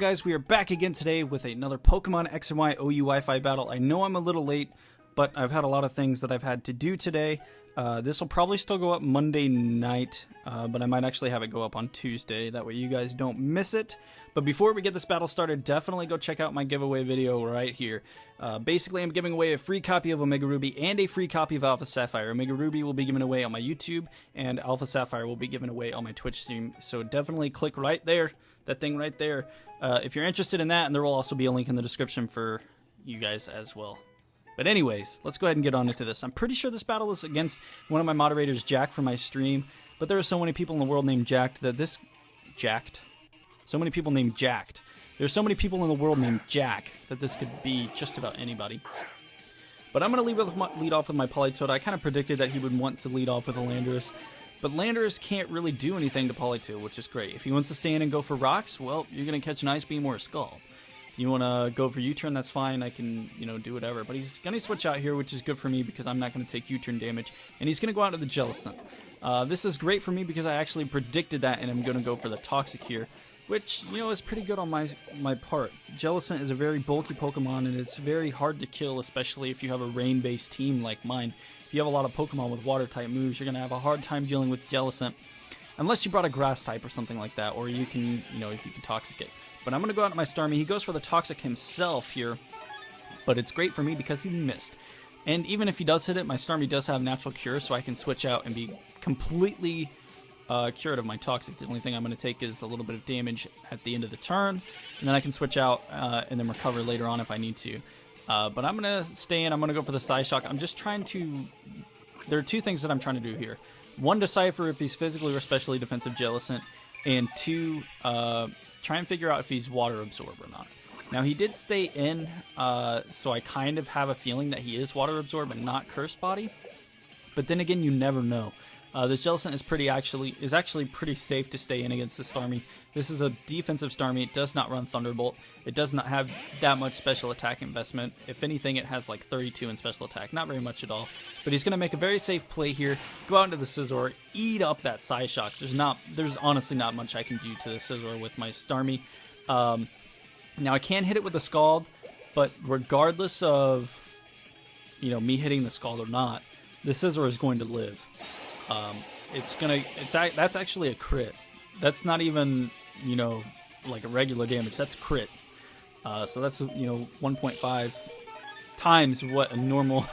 guys? We are back again today with another Pokemon X and Y OU Wi-Fi battle. I know I'm a little late, but I've had a lot of things that I've had to do today. This will probably still go up Monday night, but I might actually have it go up on Tuesday. That way you guys don't miss it. But before we get this battle started, definitely go check out my giveaway video right here. Basically, I'm giving away a free copy of Omega Ruby and a free copy of Alpha Sapphire. Omega Ruby will be given away on my YouTube, and Alpha Sapphire will be given away on my Twitch stream. So definitely click right there, that thing right there, if you're interested in that, and there will also be a link in the description for you guys as well. But anyways, let's go ahead and get on into this. I'm pretty sure this battle is against one of my moderators, Jack, from my stream. But there are so many people in the world named Jacked that this... Jacked? So many people named Jacked. There's so many people in the world named Jack that this could be just about anybody. But I'm going to lead off with my Politoed. I kind of predicted that he would want to lead off with a Landorus. But Landorus can't really do anything to Politoed, which is great. If he wants to stay in and go for rocks, well, you're going to catch an Ice Beam or a Scald. You want to go for U-turn, that's fine. I can, do whatever. But he's going to switch out here, which is good for me because I'm not going to take U-turn damage. And he's going to go out to the Jellicent. This is great for me because I actually predicted that, and I'm going to go for the Toxic here, which, is pretty good on my part. Jellicent is a very bulky Pokemon, and it's very hard to kill, especially if you have a rain-based team like mine. If you have a lot of Pokemon with Water-type moves, you're going to have a hard time dealing with Jellicent. Unless you brought a Grass-type or something like that, or you can, you can Toxic it. But I'm going to go out to my Starmie. He goes for the Toxic himself here, but it's great for me because he missed. And even if he does hit it, my Starmie does have Natural Cure, so I can switch out and be completely cured of my Toxic. The only thing I'm going to take is a little bit of damage at the end of the turn, and then I can switch out and then recover later on if I need to. But I'm going to stay in. I'm going to go for the Psyshock. I'm just trying to... There are two things that I'm trying to do here. One, decipher if he's physically or specially defensive Jellicent, and two, try and figure out if he's Water Absorb or not. Now, he did stay in, so I kind of have a feeling that he is Water Absorb and not Cursed Body. But then again, you never know. This Jellicent is actually pretty safe to stay in against the Starmie. This is a defensive Starmie. It does not run Thunderbolt. It does not have that much special attack investment. If anything, it has like 32 in special attack. Not very much at all. But he's going to make a very safe play here. Go out into the Scizor, eat up that Psyshock. There's honestly not much I can do to the Scizor with my Starmie. Now I can hit it with the Scald, but regardless of me hitting the Scald or not, the Scizor is going to live. That's actually a crit. That's not even, like a regular damage. That's crit. So that's, 1.5 times what a normal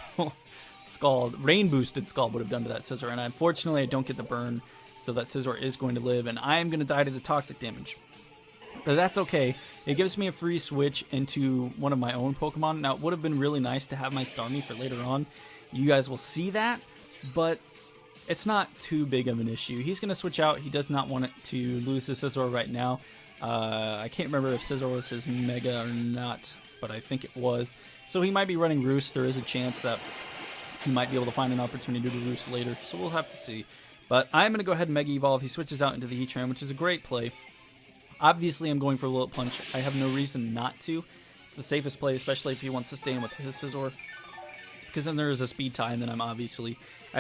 Scald, rain-boosted Scald would have done to that Scizor. And unfortunately, I don't get the burn, so that Scizor is going to live, and I am going to die to the Toxic damage. But that's okay. It gives me a free switch into one of my own Pokemon. Now, it would have been really nice to have my Starmie for later on. You guys will see that, but it's not too big of an issue. He's going to switch out. He does not want it to lose his Scizor right now. I can't remember if Scizor was his Mega or not, but I think it was. So he might be running Roost. There is a chance that he might be able to find an opportunity to Roost later, so we'll have to see. But I'm going to go ahead and Mega Evolve. He switches out into the Heatran, which is a great play. Obviously, I'm going for a Willet Punch. I have no reason not to. It's the safest play, especially if he wants to stay in with his Scizor. Because then there is a speed tie, and then I have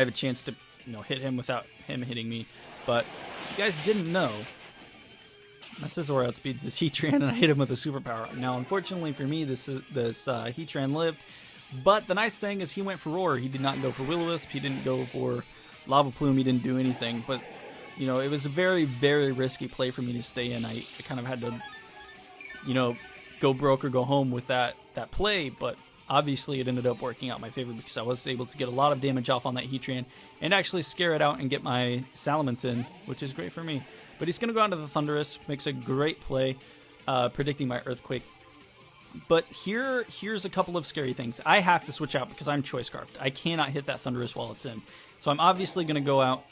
a chance to hit him without him hitting me. But if you guys didn't know, my Scizor outspeeds this Heatran, and I hit him with a superpower. Now, unfortunately for me, this Heatran lived. But the nice thing is he went for Roar. He did not go for Will-O-Wisp. He didn't go for Lava Plume. He didn't do anything. But, it was a very, very risky play for me to stay in. I kind of had to, go broke or go home with that play. But obviously, it ended up working out in my favor because I was able to get a lot of damage off on that Heatran and actually scare it out and get my Salamence in, which is great for me. But he's going to go on to the Thundurus, makes a great play, predicting my Earthquake. But here's a couple of scary things. I have to switch out because I'm Choice Scarfed. I cannot hit that Thundurus while it's in. So I'm obviously going to go out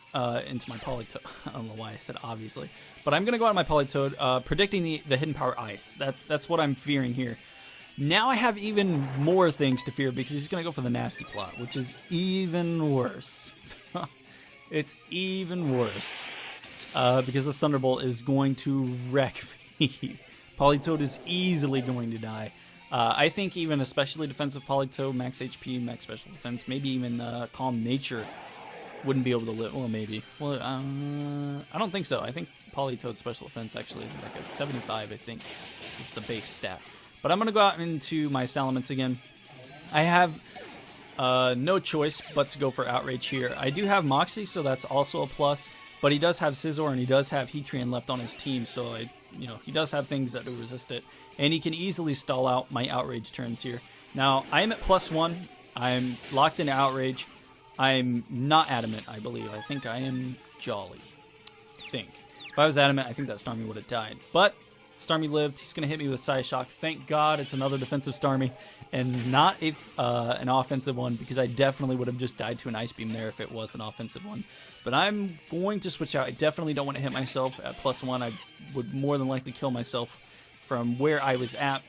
into my Politoed. I don't know why I said obviously. But I'm going to go out my Politoed, predicting the Hidden Power Ice. That's what I'm fearing here. Now I have even more things to fear because he's going to go for the Nasty Plot, which is even worse. It's even worse. Because this Thunderbolt is going to wreck me. Politoed is easily going to die. I think even especially defensive Politoed, max HP, max special defense, maybe even Calm Nature wouldn't be able to live. Well, maybe. Well, I don't think so. I think Polytoad special defense actually is like a 75, I think. It's the base stat. But I'm going to go out into my Salamence again. I have no choice but to go for Outrage here. I do have Moxie, so that's also a plus. But he does have Scizor, and he does have Heatran left on his team, so he does have things that will resist it. And he can easily stall out my Outrage turns here. Now, I am at +1. I'm locked into Outrage. I'm not Adamant, I believe. I think I am Jolly. I think. If I was Adamant, I think that Starmie would have died. But Starmie lived. He's going to hit me with Psyshock. Thank God it's another defensive Starmie and not an offensive one, because I definitely would have just died to an Ice Beam there if it was an offensive one. But I'm going to switch out. I definitely don't want to hit myself at +1. I would more than likely kill myself from where I was at.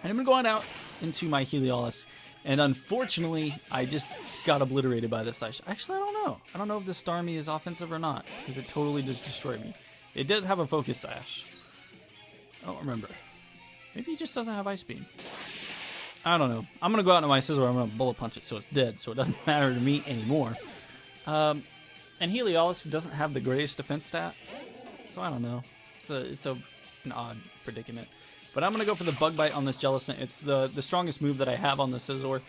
And I'm going to go on out into my Heliolisk. And unfortunately, I just got obliterated by this Psyshock. Actually, I don't know. I don't know if this Starmie is offensive or not, because it totally just destroyed me. It did have a Focus Sash. I don't remember. Maybe he just doesn't have Ice Beam. I don't know. I'm going to go out into my Scizor. I'm going to Bullet Punch it so it's dead, so it doesn't matter to me anymore. And Heliolisk doesn't have the greatest defense stat, so I don't know. It's an odd predicament. But I'm going to go for the Bug Bite on this Jellicent. It's the strongest move that I have on the Scizor.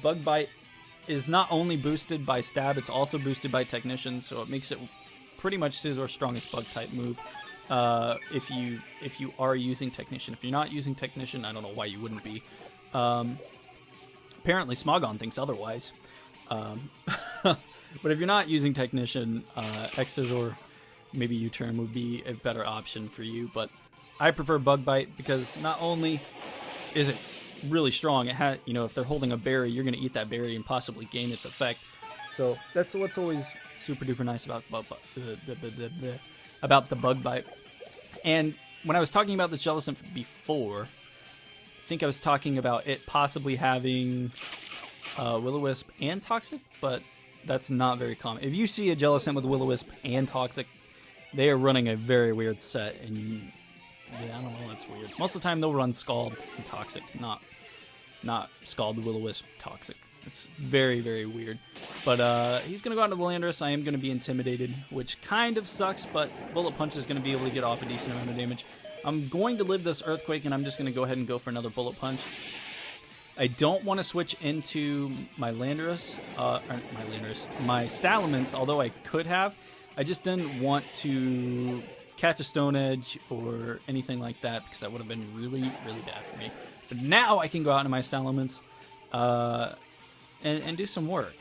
Bug Bite is not only boosted by Stab, it's also boosted by Technician, so it makes it pretty much Scizor's strongest Bug-type move. If you are using Technician. If you're not using Technician, I don't know why you wouldn't be. Apparently Smogon thinks otherwise. But if you're not using Technician, X-Scizor, maybe U-Turn would be a better option for you. But I prefer Bug Bite because not only is it really strong, it has, if they're holding a berry, you're going to eat that berry and possibly gain its effect. So that's what's always super duper nice about the Bug Bite. And when I was talking about the Jellicent before, I think I was talking about it possibly having Will-O-Wisp and Toxic, but that's not very common. If you see a Jellicent with Will-O-Wisp and Toxic, they are running a very weird set, and yeah, I don't know, that's weird. Most of the time they'll run Scald and Toxic, not Scald, Will-O-Wisp, Toxic. It's very, very weird. But he's going to go out to the Landorus. I am going to be intimidated, which kind of sucks, but Bullet Punch is going to be able to get off a decent amount of damage. I'm going to live this Earthquake, and I'm just going to go ahead and go for another Bullet Punch. I don't want to switch into my Landorus, my Salamence, although I could have. I just didn't want to catch a Stone Edge or anything like that, because that would have been really, really bad for me. But now I can go out into my Salamence and do some work.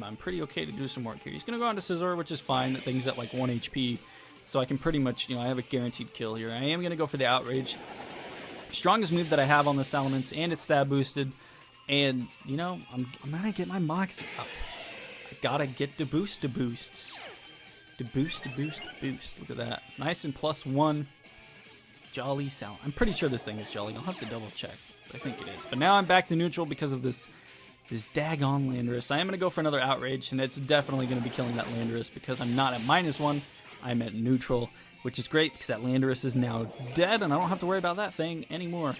I'm pretty okay to do some work here. He's going to go on to Scizor, which is fine. That thing's at like 1 HP, so I can pretty much, I have a guaranteed kill here. I am going to go for the Outrage. Strongest move that I have on the Salamence, and it's stab boosted. And, I'm going to get my Moxie up. I got to get the boosts. The boost. Look at that. Nice and +1. Jolly Salamence. I'm pretty sure this thing is Jolly. I'll have to double check. But I think it is. But now I'm back to neutral because of this daggone Landorus. I am going to go for another Outrage, and it's definitely going to be killing that Landorus because I'm not at -1. I'm at neutral, which is great because that Landorus is now dead, and I don't have to worry about that thing anymore.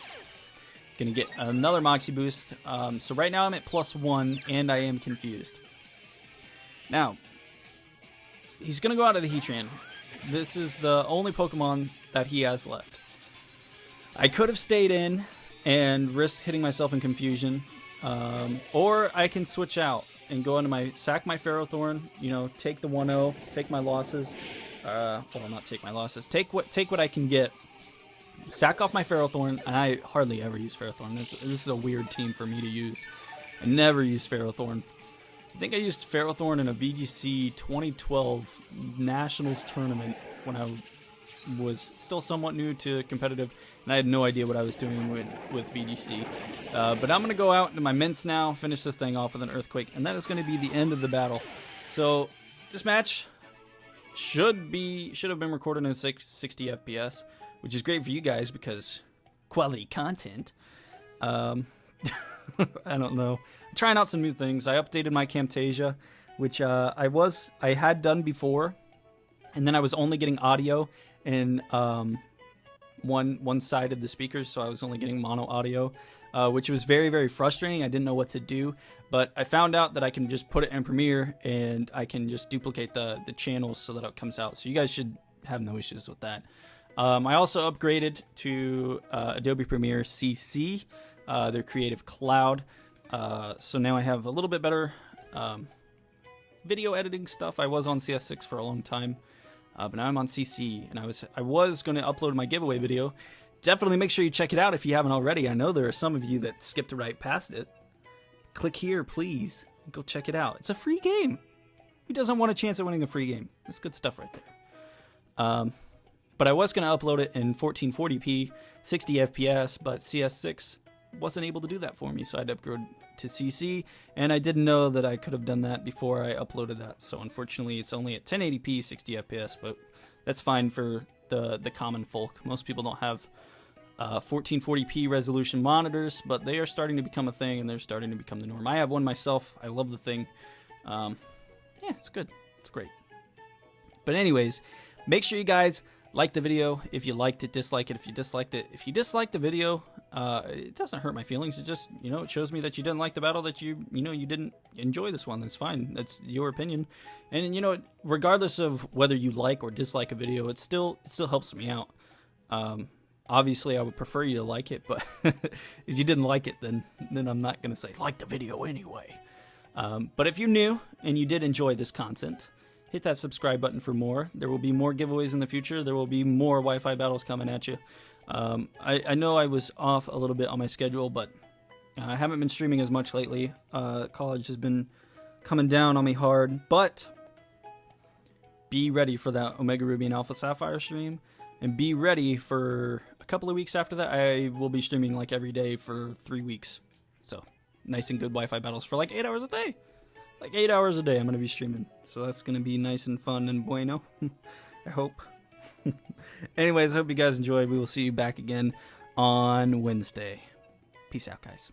Going to get another Moxie boost. So right now I'm at +1, and I am confused. Now, he's going to go out of the Heatran. This is the only Pokemon that he has left. I could have stayed in and risked hitting myself in confusion. Or I can switch out and go into sack my Ferrothorn, take the 1-0, take my losses. Well, not take my losses. Take what I can get. Sack off my Ferrothorn, and I hardly ever use Ferrothorn. This is a weird team for me to use. I never use Ferrothorn. I think I used Ferrothorn in a VGC 2012 Nationals tournament when I was still somewhat new to competitive, and I had no idea what I was doing with VGC. But I'm going to go out into my Mints now, finish this thing off with an Earthquake, and that is going to be the end of the battle. So this match should have been recorded in 60 FPS, which is great for you guys because quality content. I don't know. I'm trying out some new things. I updated my Camtasia, which I had done before, and then I was only getting audio in one side of the speakers, so I was only getting mono audio, which was very, very frustrating. I didn't know what to do, but I found out that I can just put it in Premiere and I can just duplicate the channels so that it comes out. So you guys should have no issues with that. I also upgraded to Adobe Premiere CC, their Creative Cloud. So now I have a little bit better video editing stuff. I was on CS6 for a long time, but now I'm on CC, and I was going to upload my giveaway video. Definitely make sure you check it out if you haven't already. I know there are some of you that skipped right past it. Click here, please. Go check it out. It's a free game. Who doesn't want a chance at winning a free game? That's good stuff right there. But I was going to upload it in 1440p, 60 FPS, but CS6 wasn't able to do that for me, so I had to upgrade to CC, and I didn't know that I could have done that before I uploaded that. So unfortunately, it's only at 1080p, 60 FPS, but that's fine for the common folk. Most people don't have 1440p resolution monitors, but they are starting to become a thing, and they're starting to become the norm. I have one myself. I love the thing. Yeah, it's good. It's great. But anyways, make sure you guys like the video if you liked it, dislike it if you disliked it. If you disliked the video, it doesn't hurt my feelings. It just, it shows me that you didn't like the battle, that you didn't enjoy this one. That's fine. That's your opinion. And regardless of whether you like or dislike a video, it still helps me out. Obviously, I would prefer you to like it, but if you didn't like it, then I'm not going to say, like the video anyway. But if you're new and you did enjoy this content, hit that subscribe button for more. There will be more giveaways in the future. There will be more Wi-Fi battles coming at you. I know I was off a little bit on my schedule, but I haven't been streaming as much lately. College has been coming down on me hard, but be ready for that Omega Ruby and Alpha Sapphire stream. And be ready for a couple of weeks after that. I will be streaming like every day for 3 weeks. So, nice and good Wi-Fi battles for like 8 hours a day. Like 8 hours a day I'm going to be streaming. So that's going to be nice and fun and bueno. I hope. Anyways, I hope you guys enjoyed. We will see you back again on Wednesday. Peace out, guys.